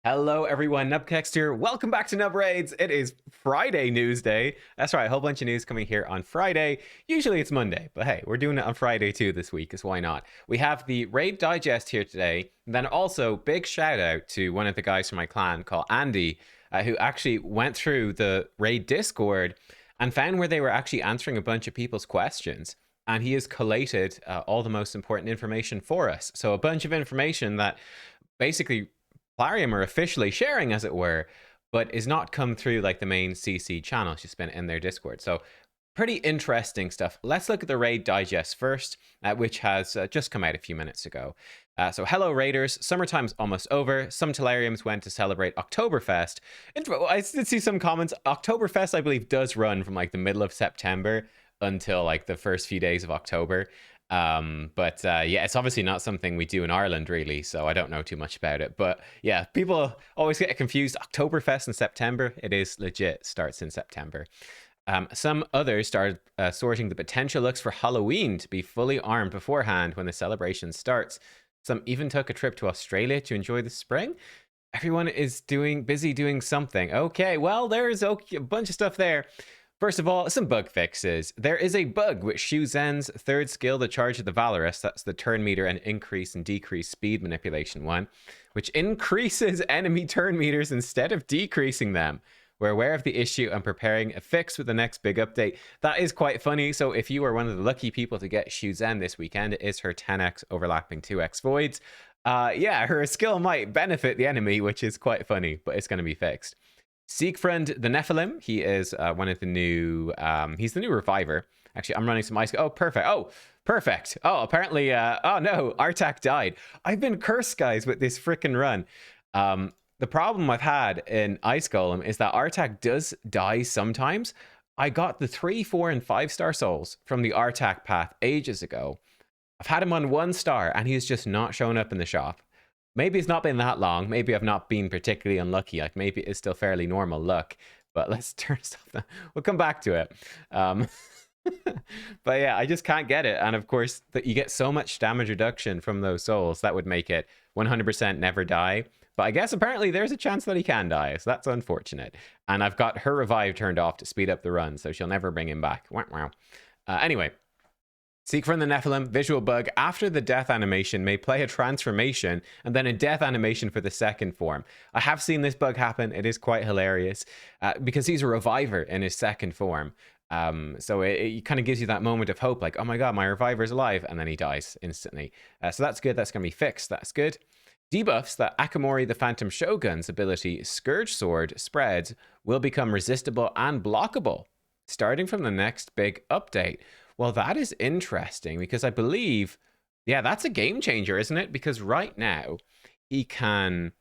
Hello everyone, nubkeks here. Welcome back to Nub Raids. It is Friday news day. That's right, a whole bunch of news coming here on Friday. Usually it's Monday, but hey, we're doing it on Friday too this week, because why not? We have the Raid Digest here today. And then also, big shout out to one of the guys from my clan called Andy, who actually went through the Raid Discord and found where they were actually answering a bunch of people's questions. And he has collated all the most important information for us. So a bunch of information that basically Plarium are officially sharing, as it were, but is not come through like the main CC channel. It's just been in their Discord. So pretty interesting stuff. Let's look at the Raid Digest first, which has just come out a few minutes ago. So hello Raiders, summertime's almost over. Some Telariums went to celebrate Oktoberfest. I did see some comments. Oktoberfest, I believe, does run from like the middle of September until like the first few days of October. But yeah, it's obviously not something we do in Ireland, really, so I don't know too much about it. But yeah, people always get confused. Oktoberfest in September, it is legit, starts in September. Some others started sorting the potential looks for Halloween to be fully armed beforehand when the celebration starts. Some even took a trip to Australia to enjoy the spring. Everyone is busy doing something. Okay, well, there's a bunch of stuff there. First of all, some bug fixes. There is a bug with Shu Zhen's third skill, the Charge of the Valorous. That's the turn meter and increase and decrease speed manipulation one, which increases enemy turn meters instead of decreasing them. We're aware of the issue and preparing a fix with the next big update. That is quite funny. So if you are one of the lucky people to get Shu Zhen this weekend, it is her 10x overlapping 2x voids. Yeah, her skill might benefit the enemy, which is quite funny, but it's going to be fixed. Siegfried the Nephilim, he is one of the new, he's the new reviver. Actually, I'm running some ice. Oh, perfect. Oh, perfect. Oh, apparently, oh no, Artak died. I've been cursed, guys, with this freaking run. The problem I've had in Ice Golem is that Artak does die sometimes. I got the 3, 4, and 5-star souls from the Artak path ages ago. I've had him on 1 star, and he's just not shown up in the shop. Maybe it's not been that long. Maybe I've not been particularly unlucky. Like maybe it's still fairly normal luck. But let's turn stuff down. We'll come back to it. But yeah, I just can't get it. And of course, you get so much damage reduction from those souls. That would make it 100% never die. But I guess apparently there's a chance that he can die. So that's unfortunate. And I've got her revive turned off to speed up the run. So she'll never bring him back. Wow. Anyway. Seek from the Nephilim, visual bug. After the death animation, may play a transformation and then a death animation for the second form. I have seen this bug happen. It is quite hilarious because he's a reviver in his second form. So it kind of gives you that moment of hope, like, oh my god, my reviver's alive, and then he dies instantly. So that's good. That's going to be fixed. That's good. Debuffs that Akamori the Phantom Shogun's ability, Scourge Sword, spreads will become resistible and blockable starting from the next big update. Well, that is interesting because I believe, yeah, that's a game changer, isn't it? Because right now he can,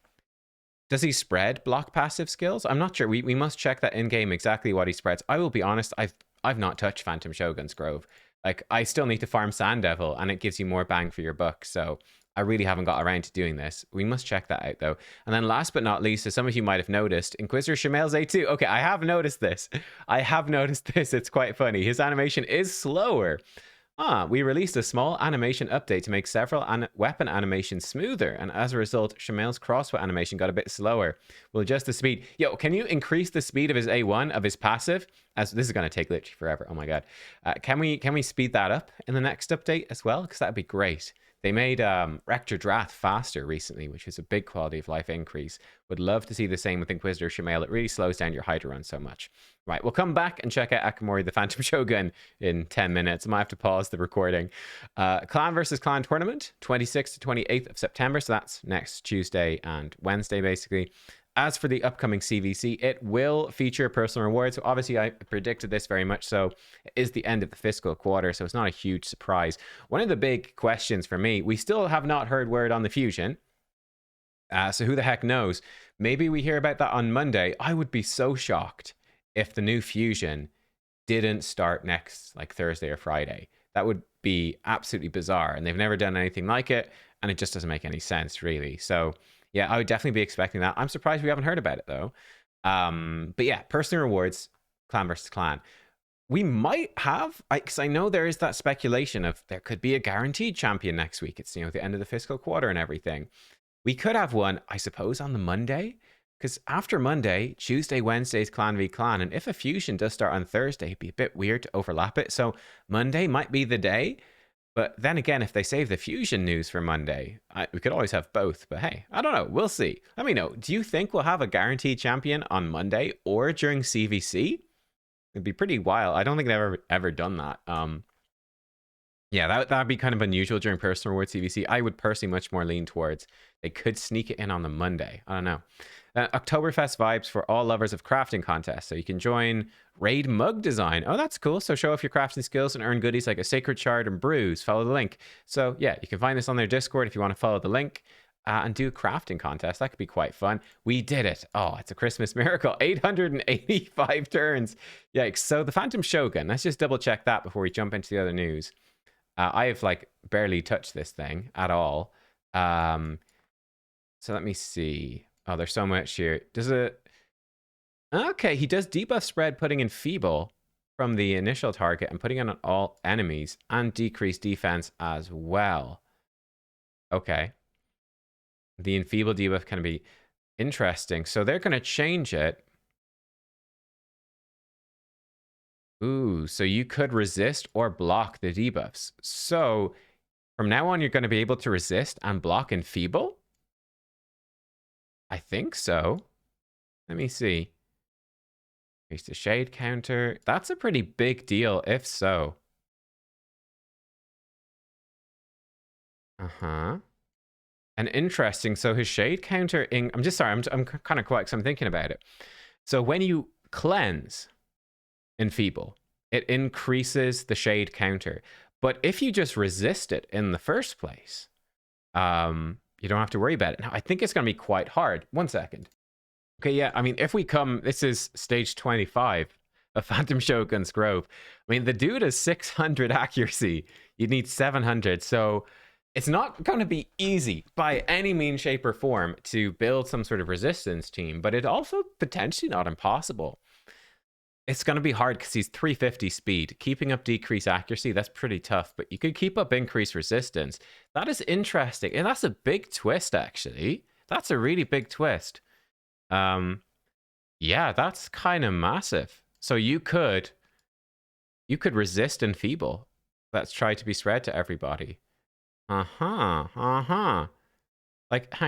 does he spread block passive skills? I'm not sure. We must check that in game exactly what he spreads. I will be honest, I've not touched Phantom Shogun's Grove. Like I still need to farm Sand Devil and it gives you more bang for your buck. So I really haven't got around to doing this. We must check that out though. And then last but not least, as some of you might have noticed, Inquisitor Shamail's A2. Okay, I have noticed this. It's quite funny. His animation is slower. We released a small animation update to make several weapon animations smoother, and as a result, Shamail's crossbow animation got a bit slower. We'll adjust the speed. Yo, can you increase the speed of his A1, of his passive? As this is going to take literally forever. Oh my god. Can we speed that up in the next update as well? Because that'd be great. They made Rector Drath faster recently, which is a big quality of life increase. Would love to see the same with Inquisitor Shamail. It really slows down your Hydra run so much. Right, we'll come back and check out Akamori the Phantom Shogun in 10 minutes. I might have to pause the recording. Clan versus Clan tournament, 26th to 28th of September. So that's next Tuesday and Wednesday, basically. As for the upcoming CVC, it will feature personal rewards. So obviously, I predicted this very much. So it is the end of the fiscal quarter, so it's not a huge surprise. One of the big questions for me, we still have not heard word on the fusion. So who the heck knows? Maybe we hear about that on Monday. I would be so shocked if the new fusion didn't start next, like Thursday or Friday. That would be absolutely bizarre. And they've never done anything like it. And it just doesn't make any sense, really. So yeah, I would definitely be expecting that. I'm surprised we haven't heard about it, though. But yeah, personal rewards, clan versus clan. We might have, because I know there is that speculation of there could be a guaranteed champion next week. It's, the end of the fiscal quarter and everything. We could have one, I suppose, on the Monday. Because after Monday, Tuesday, Wednesday's Clan v Clan. And if a fusion does start on Thursday, it'd be a bit weird to overlap it. So Monday might be the day. But then again, if they save the fusion news for Monday, we could always have both. But hey, I don't know. We'll see. Let me know. Do you think we'll have a guaranteed champion on Monday or during CVC? It'd be pretty wild. I don't think they've ever done that. Yeah, that'd be kind of unusual during personal reward CVC. I would personally much more lean towards they could sneak it in on the Monday. I don't know. Oktoberfest vibes for all lovers of crafting contests. So you can join Raid Mug Design. Oh, that's cool. So show off your crafting skills and earn goodies like a Sacred Shard and Brews. Follow the link. So yeah, you can find this on their Discord if you want to follow the link and do a crafting contest. That could be quite fun. We did it. Oh, it's a Christmas miracle. 885 turns. Yikes. So the Phantom Shogun. Let's just double check that before we jump into the other news. I have like barely touched this thing at all. So let me see. Oh, there's so much here. Does it... Okay, he does debuff spread, putting Enfeeble from the initial target and putting it on all enemies and decrease defense as well. Okay. The Enfeeble debuff can be interesting. So they're going to change it. Ooh, so you could resist or block the debuffs. So from now on, you're going to be able to resist and block Enfeeble? I think so. Let me see. Increase the shade counter. That's a pretty big deal, if so. Uh-huh. And interesting, so his shade counter... I'm just sorry, I'm kind of quiet because I'm thinking about it. So when you cleanse Enfeeble, it increases the shade counter. But if you just resist it in the first place, you don't have to worry about it. Now, I think it's going to be quite hard. 1 second. Okay, yeah, I mean, if we come... This is stage 25 of Phantom Shogun's Grove. I mean, the dude has 600 accuracy. You'd need 700, so... It's not going to be easy by any means, shape, or form to build some sort of resistance team, but it's also potentially not impossible. It's going to be hard because he's 350 speed. Keeping up decreased accuracy, that's pretty tough, but you could keep up increased resistance. That is interesting, and that's a big twist, actually. That's a really big twist. Yeah, that's kind of massive. So you could resist Enfeeble. That's tried to be spread to everybody. Like, hang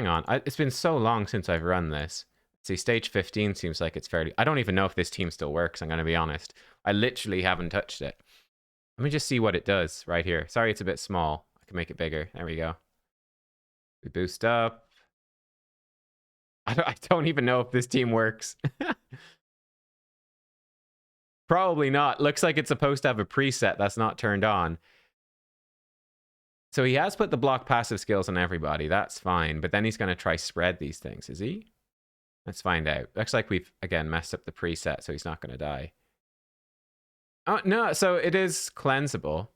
on. It's been so long since I've run this. Let's see, stage 15 seems like it's fairly... I don't even know if this team still works, I'm going to be honest. I literally haven't touched it. Let me just see what it does right here. Sorry, it's a bit small. I can make it bigger. There we go. We boost up. I don't even know if this team works. Probably not. Looks like it's supposed to have a preset that's not turned on. So he has put the block passive skills on everybody. That's fine. But then he's going to try spread these things, is he? Let's find out. Looks like we've, again, messed up the preset, so he's not going to die. Oh, no. So it is cleansable.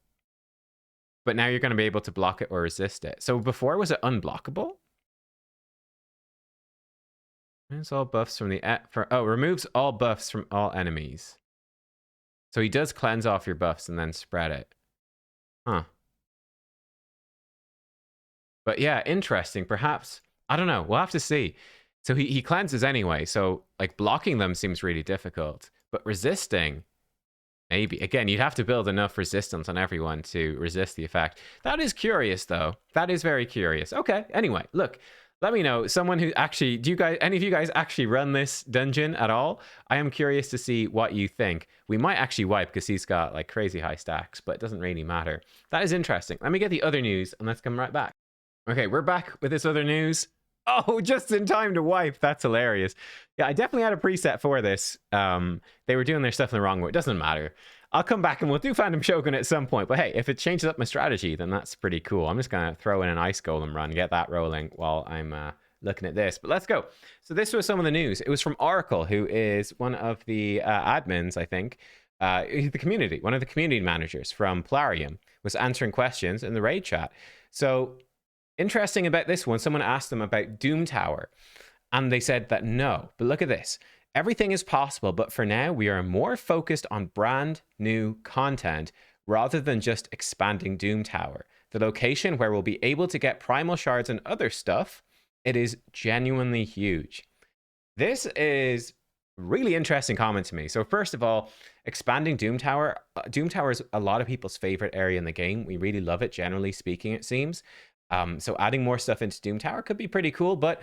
But now you're going to be able to block it or resist it. So before, was it unblockable? Removes all buffs from the... removes all buffs from all enemies. So he does cleanse off your buffs and then spread it. Huh. But yeah, interesting. Perhaps, I don't know. We'll have to see. So he cleanses anyway. So like blocking them seems really difficult. But resisting, maybe. Again, you'd have to build enough resistance on everyone to resist the effect. That is curious, though. That is very curious. Okay, anyway, look. Let me know. Someone who actually... any of you guys actually run this dungeon at all? I am curious to see what you think. We might actually wipe because he's got like crazy high stacks, but it doesn't really matter. That is interesting. Let me get the other news and let's come right back. Okay, we're back with this other news. Oh, just in time to wipe. That's hilarious. Yeah, I definitely had a preset for this. They were doing their stuff in the wrong way. It doesn't matter. I'll come back and we'll do Phantom Shogun at some point. But hey, if it changes up my strategy, then that's pretty cool. I'm just going to throw in an Ice Golem run, get that rolling while I'm looking at this. But let's go. So this was some of the news. It was from Oracle, who is one of the admins, I think. The community, one of the community managers from Plarium, was answering questions in the raid chat. So... interesting about this one, someone asked them about Doom Tower, and they said that no. But look at this. Everything is possible, but for now, we are more focused on brand new content rather than just expanding Doom Tower. The location where we'll be able to get primal shards and other stuff It is genuinely huge. This is really interesting comment to me. So first of all, expanding Doom Tower. Doom Tower is a lot of people's favorite area in the game. We really love it, generally speaking, it seems. So adding more stuff into Doom Tower could be pretty cool, but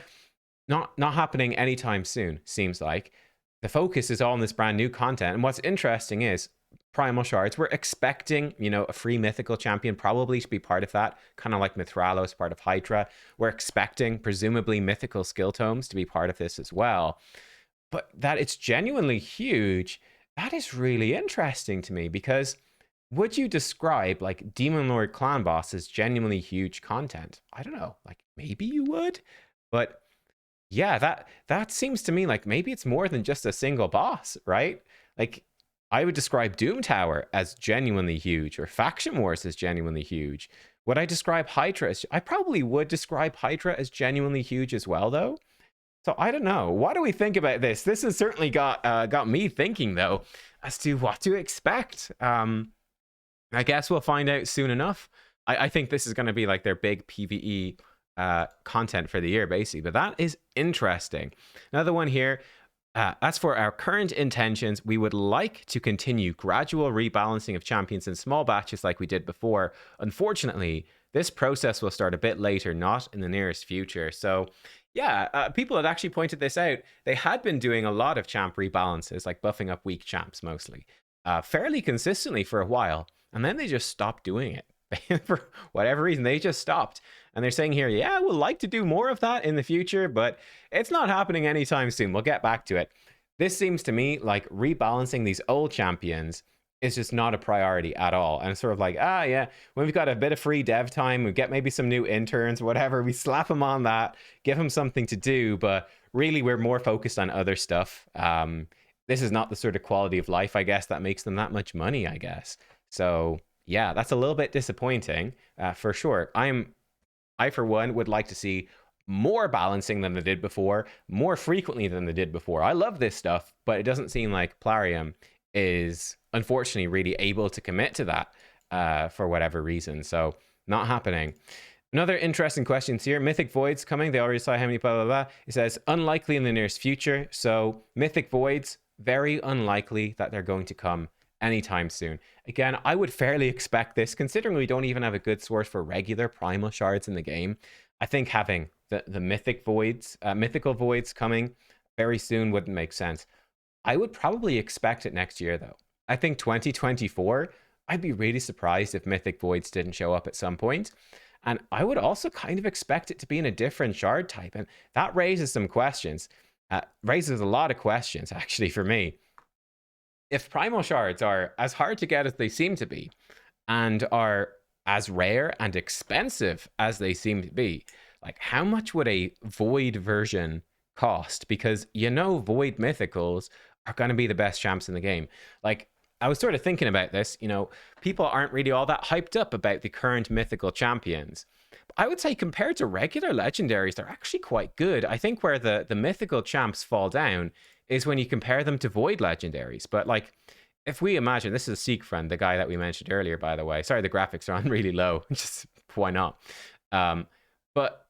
not happening anytime soon, seems like. The focus is all on this brand new content. And what's interesting is Primal Shards, we're expecting, a free mythical champion probably to be part of that, kind of like Mithralos, part of Hydra. We're expecting, presumably, mythical skill tomes to be part of this as well. But that it's genuinely huge, that is really interesting to me, because would you describe like Demon Lord Clan Boss as genuinely huge content? I don't know, like maybe you would, but yeah, that seems to me like maybe it's more than just a single boss, right? Like I would describe Doom Tower as genuinely huge, or Faction Wars as genuinely huge. Would I describe Hydra as... I probably would describe Hydra as genuinely huge as well, though. So I don't know. What do we think about this? This has certainly got me thinking, though, as to what to expect. I guess we'll find out soon enough. I think this is going to be like their big PvE content for the year, basically. But that is interesting. Another one here. As for our current intentions, we would like to continue gradual rebalancing of champions in small batches like we did before. Unfortunately, this process will start a bit later, not in the nearest future. So yeah, people had actually pointed this out. They had been doing a lot of champ rebalances, like buffing up weak champs mostly, fairly consistently for a while. And then they just stopped doing it. For whatever reason, they just stopped. And they're saying here, yeah, we'd like to do more of that in the future, but it's not happening anytime soon. We'll get back to it. This seems to me like rebalancing these old champions is just not a priority at all. And it's sort of like, yeah, when we've got a bit of free dev time, we get maybe some new interns, whatever, we slap them on that, give them something to do, but really we're more focused on other stuff. This is not the sort of quality of life, I guess, that makes them that much money, I guess. So yeah, that's a little bit disappointing, for sure. I, for one, would like to see more balancing than they did before, more frequently than they did before. I love this stuff, but it doesn't seem like Plarium is, unfortunately, really able to commit to that for whatever reason. So, not happening. Another interesting question here. Mythic Voids coming. They already saw how many blah, blah, blah. It says, unlikely in the nearest future. So, Mythic Voids, very unlikely that they're going to come anytime soon. Again, I would fairly expect this, considering we don't even have a good source for regular primal shards in the game. I think having the mythical voids coming very soon wouldn't make sense. I would probably expect it next year, though. I think 2024, I'd be really surprised if mythic voids didn't show up at some point. And I would also kind of expect it to be in a different shard type. And that raises some questions. Raises a lot of questions, actually, for me. If primal shards are as hard to get as they seem to be, and are as rare and expensive as they seem to be, like how much would a void version cost? Because void mythicals are going to be the best champs in the game. Like I was sort of thinking about this, people aren't really all that hyped up about the current mythical champions. I would say compared to regular legendaries, they're actually quite good. I think where the mythical champs fall down is when you compare them to void legendaries. But like, if we imagine, this is a Seek friend, the guy that we mentioned earlier, by the way. Sorry, the graphics are on really low. Just why not? But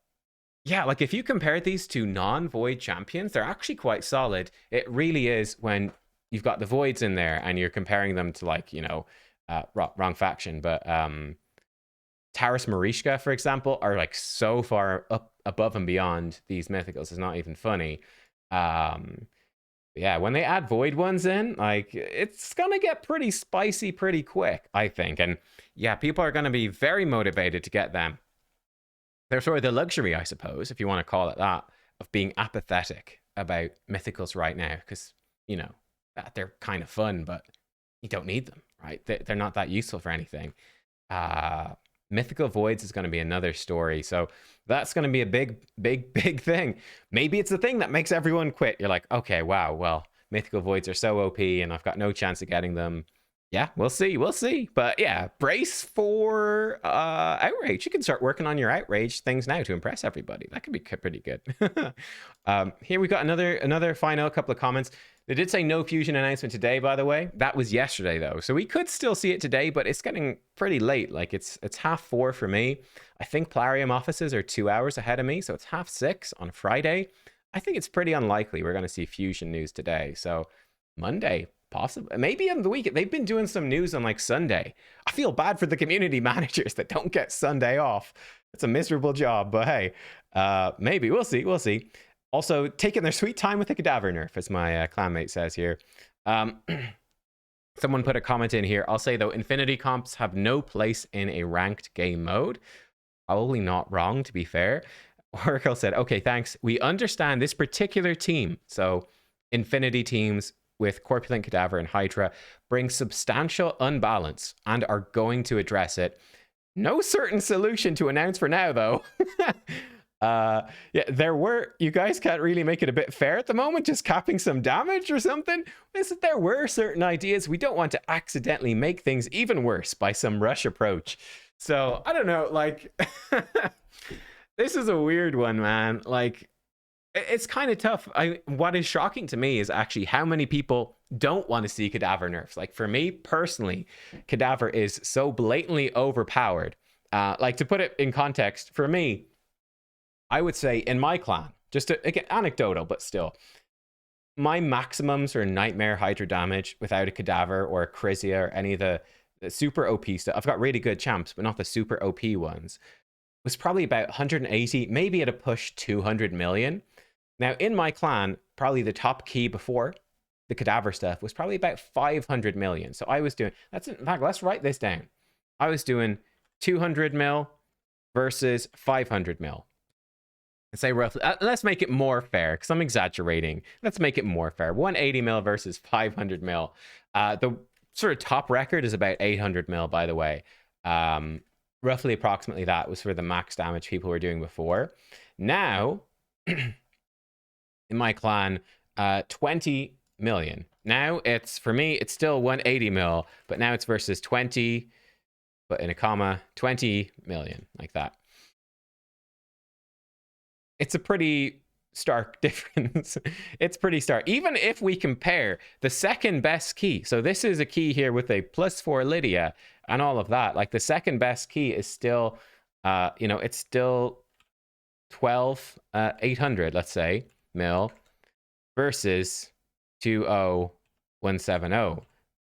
yeah, like if you compare these to non-void champions, they're actually quite solid. It really is when you've got the voids in there and you're comparing them to like, wrong faction, but Taras Marishka, for example, are like so far up above and beyond these mythicals. It's not even funny. Yeah, when they add void ones in, like it's gonna get pretty spicy pretty quick, I think. And yeah, people are gonna be very motivated to get them. They're sort of the luxury, I suppose, if you want to call it that, of being apathetic about mythicals right now, because they're kind of fun, but you don't need them, right? They're not that useful for anything. Mythical voids is going to be another story, so that's going to be a big thing. Maybe it's the thing that makes everyone quit. You're like, okay, wow, well, mythical voids are so OP and I've got no chance of getting them. Yeah, we'll see. We'll see. But yeah, brace for outrage. You can start working on your outrage things now to impress everybody. That could be pretty good. Here we got another final couple of comments. They did say no fusion announcement today, by the way. That was yesterday though, so we could still see it today, but it's getting pretty late. Like it's 4:30 for me. I think Plarium offices are 2 hours ahead of me, so it's 6:30 on Friday. I think it's pretty unlikely we're going to see fusion news today. So Monday, possibly, maybe on the weekend. They've been doing some news on like Sunday. I feel bad for the community managers that don't get Sunday off. It's a miserable job, but hey, maybe we'll see. We'll see. Also, taking their sweet time with the Cadaver Nerf, as my clanmate says here. Someone put a comment in here. I'll say though, Infinity comps have no place in a ranked game mode. Probably not wrong, to be fair. Oracle said, okay, thanks. We understand this particular team. So Infinity teams with Coruplent, Cadaver, and Hydra bring substantial unbalance and are going to address it. No certain solution to announce for now, though. Yeah, you guys can't really make it a bit fair at the moment, just capping some damage or something. There were certain ideas. We don't want to accidentally make things even worse by some rush approach. So, I don't know, like, this is a weird one, man. Like, it's kind of tough. What is shocking to me is actually how many people don't want to see Cadaver nerfs. Like for me personally, Cadaver is so blatantly overpowered. Like to put it in context, for me, I would say in my clan, just again, anecdotal, but still, my maximums are Nightmare Hydra damage without a Cadaver or a Crizia or any of the super OP stuff. I've got really good champs, but not the super OP ones. Was probably about 180, maybe at a push 200 million. Now, in my clan, probably the top key before the Cadaver stuff was probably about 500 million. So I was doing, in fact, let's write this down. I was doing 200 mil versus 500 mil. And say roughly, let's make it more fair, because I'm exaggerating. Let's make it more fair. 180 mil versus 500 mil. The sort of top record is about 800 mil, by the way. Roughly approximately that was for the max damage people were doing before. Now, in my clan, 20 million. Now it's, for me, it's still 180 mil, but now it's versus 20, but in a comma, 20 million, like that. It's a pretty stark difference. It's pretty stark. Even if we compare the second best key, so this is a key here with a +4 Lydia and all of that, like the second best key is still, it's still 800, let's say, mil versus 20170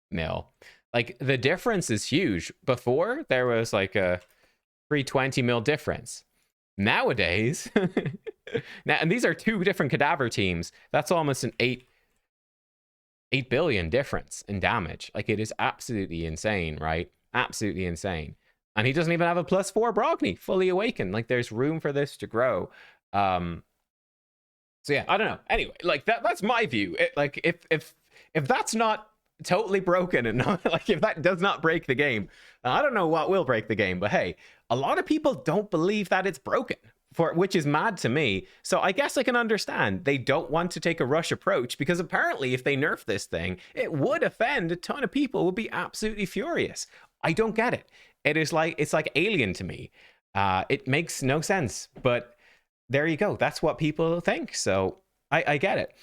mil. Like the difference is huge. Before there was like a 320 mil difference. Nowadays, now, and these are two different Cadaver teams. That's almost an 8 billion difference in damage. Like it is absolutely insane, right? Absolutely insane. And he doesn't even have a +4 Brogni, fully awakened. Like there's room for this to grow. So yeah, I don't know. Anyway, like that's my view. Like if that's not totally broken and not, like if that does not break the game, I don't know what will break the game. But hey, a lot of people don't believe that it's broken, which is mad to me. So I guess I can understand they don't want to take a rush approach, because apparently if they nerf this thing, it would offend a ton of people, would be absolutely furious. I don't get it. It's like alien to me. It makes no sense, but there you go. That's what people think. So I get it.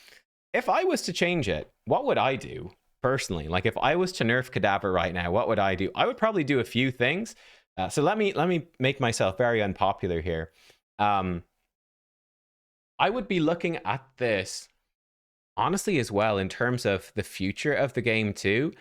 If I was to change it, what would I do personally? Like if I was to nerf Cadaver right now, what would I do? I would probably do a few things. So let me make myself very unpopular here. I would be looking at this honestly as well in terms of the future of the game too,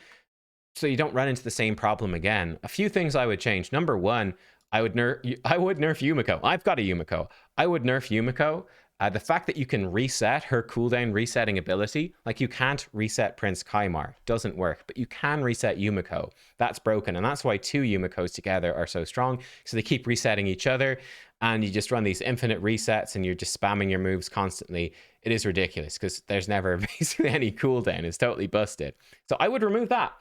so you don't run into the same problem again. A few things I would change. Number one, I would nerf Yumiko. I've got a Yumiko. I would nerf Yumiko. The fact that you can reset her cooldown resetting ability, like you can't reset Prince Kaimar, doesn't work, but you can reset Yumiko. That's broken, and that's why two Yumikos together are so strong. So they keep resetting each other, and you just run these infinite resets, and you're just spamming your moves constantly. It is ridiculous, because there's never basically any cooldown. It's totally busted. So I would remove that.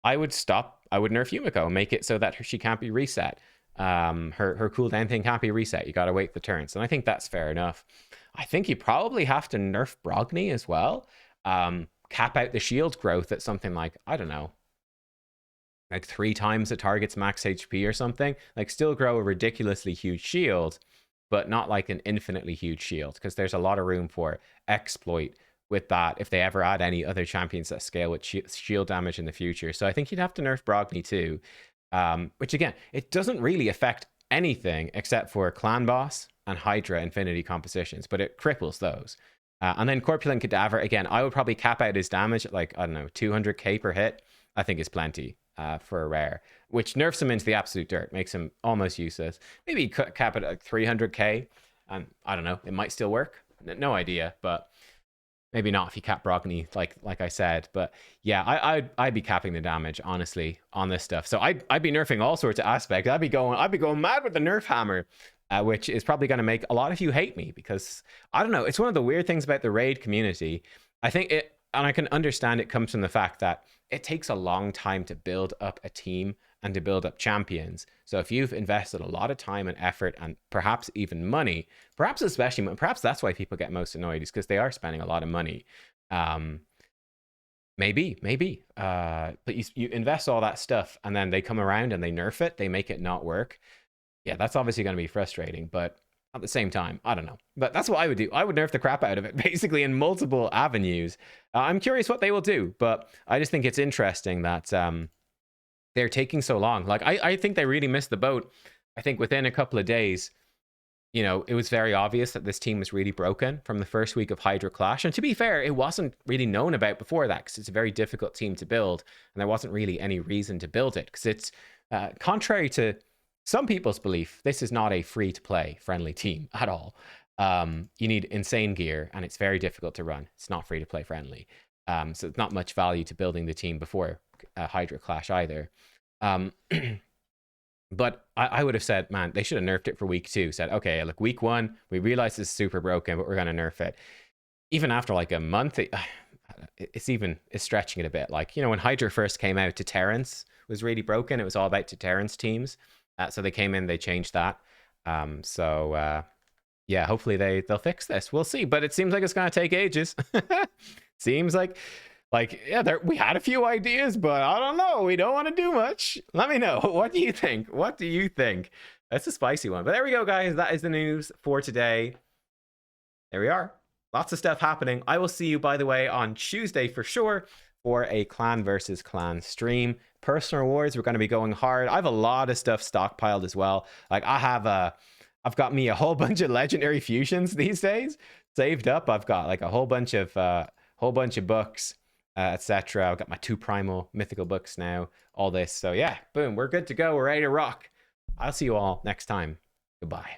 I would nerf Yumiko, make it so that she can't be reset. Her cooldown thing can't be reset. You gotta wait the turns, and I think that's fair enough. I think you probably have to nerf Brogni as well. Cap out the shield growth at something like, I don't know, like 3 times the target's max HP or something. Like still grow a ridiculously huge shield, but not like an infinitely huge shield, because there's a lot of room for exploit with that if they ever add any other champions that scale with shield damage in the future. So I think you'd have to nerf Brogni too, which again, it doesn't really affect anything except for Clan Boss and Hydra Infinity compositions, but it cripples those. And then Corpulent Cadaver, again, I would probably cap out his damage at like, I don't know, 200k per hit. I think is plenty for a rare, which nerfs him into the absolute dirt, makes him almost useless. Maybe cap it at like 300k, and I don't know, it might still work. No idea, but maybe not if you cap Brogni, like I said. But yeah, I'd be capping the damage honestly on this stuff. So I'd be nerfing all sorts of aspects. I'd be going mad with the nerf hammer, which is probably going to make a lot of you hate me, because I don't know. It's one of the weird things about the raid community. I think it, and I can understand it comes from the fact that it takes a long time to build up a team and to build up champions. So if you've invested a lot of time and effort and perhaps even money, perhaps that's why people get most annoyed, is because they are spending a lot of money. Maybe. But you invest all that stuff and then they come around and they nerf it, they make it not work. Yeah, that's obviously going to be frustrating, but at the same time, I don't know. But that's what I would do. I would nerf the crap out of it, basically, in multiple avenues. I'm curious what they will do, but I just think it's interesting that they're taking so long. Like, I think they really missed the boat. I think within a couple of days, you know, it was very obvious that this team was really broken from the first week of Hydra Clash. And to be fair, it wasn't really known about before that, because it's a very difficult team to build, and there wasn't really any reason to build it, because it's contrary to some people's belief, this is not a free-to-play friendly team at all. You need insane gear, and it's very difficult to run. It's not free-to-play friendly. So it's not much value to building the team before Hydra Clash either. But I would have said, man, they should have nerfed it for week 2. Said, okay, look, week 1, we realize it's super broken, but we're going to nerf it. Even after like a month, it's stretching it a bit. Like, you know, when Hydra first came out, Deterrence was really broken. It was all about Deterrence teams. So they came in, they changed that. Yeah, hopefully they'll fix this. We'll see. But it seems like it's going to take ages. Seems like yeah, we had a few ideas, but I don't know. We don't want to do much. Let me know. What do you think? What do you think? That's a spicy one. But there we go, guys. That is the news for today. There we are. Lots of stuff happening. I will see you, by the way, on Tuesday for sure for a clan versus clan stream. Personal rewards, we're going to be going hard. I have a lot of stuff stockpiled as well. Like I've got me a whole bunch of legendary fusions these days saved up. I've got like a whole bunch of books, etc. I've got my 2 primal mythical books now, all this. So yeah, boom, we're good to go. We're ready to rock. I'll see you all next time. Goodbye.